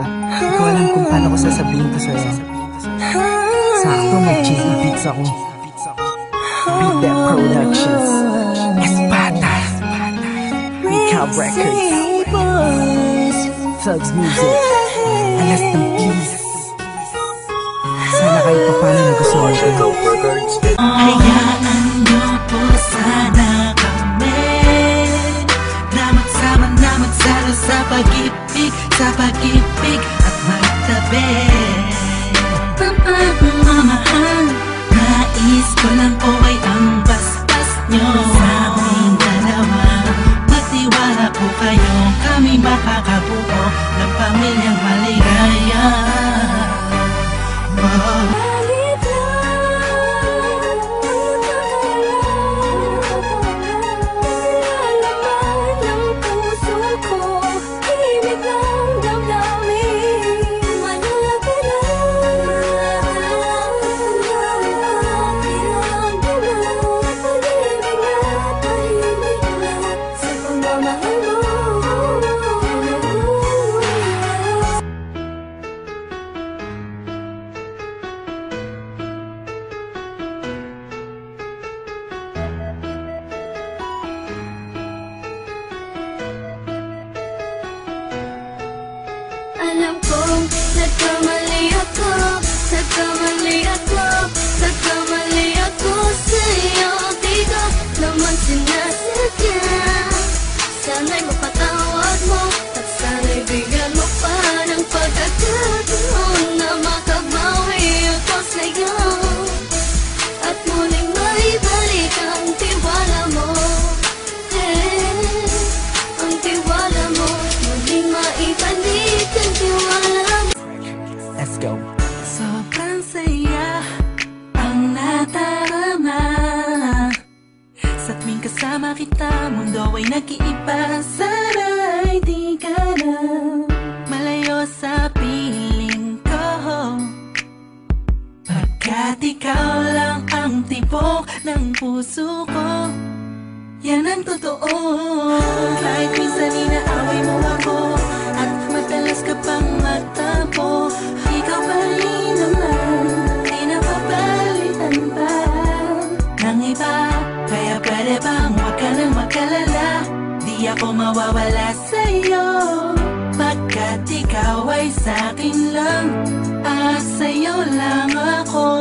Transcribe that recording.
Di ko alam kung paano ko sasabihin to sa'yo. Sakto mag-cheesy beats ako. Beat That Productions, Espada, Recap Records, Thugs Music, Alas ng Peace. Sana kahit pa paano nagustuhan ko. Hayaan niyo po sana kami na magsama na magsalo sa pag-ibig at magtabi. Pagmamahal, nais ko lang po ay ang basbas nyo sa aming dalawa. Magtiwala po kayo, kami makakabuo ng pamilyang maligaya. Alam kong nagkamali ako sa'yo. Di ko naman sinasadya. Sana'y mapatawad mo at sana'y bigyan mo pa ng pagkakataon na makabawi ako sa'yo at muling maibalik ang tiwala mo. Ang tiwala mo, muling maibalik ang tiwala mo. Let's go. Sobrang saya ang nadarama sa tuwing kasama kita. Mundo ay nag-iiba, sana'y di ka na malayo sa piling ko, pagkat ikaw lang ang tibok ng puso ko. Yan ang totoo. Kahit minsan inaaway mo ako at madalas ka pang magtampo, ikaw pa rin naman, di napapalitan pa ng iba. Kaya pwede bang huwag ka nang mag-alala, di ako mawawala sa'yo, pagkat ikaw ay sa'kin lang at sa'yo lang ako.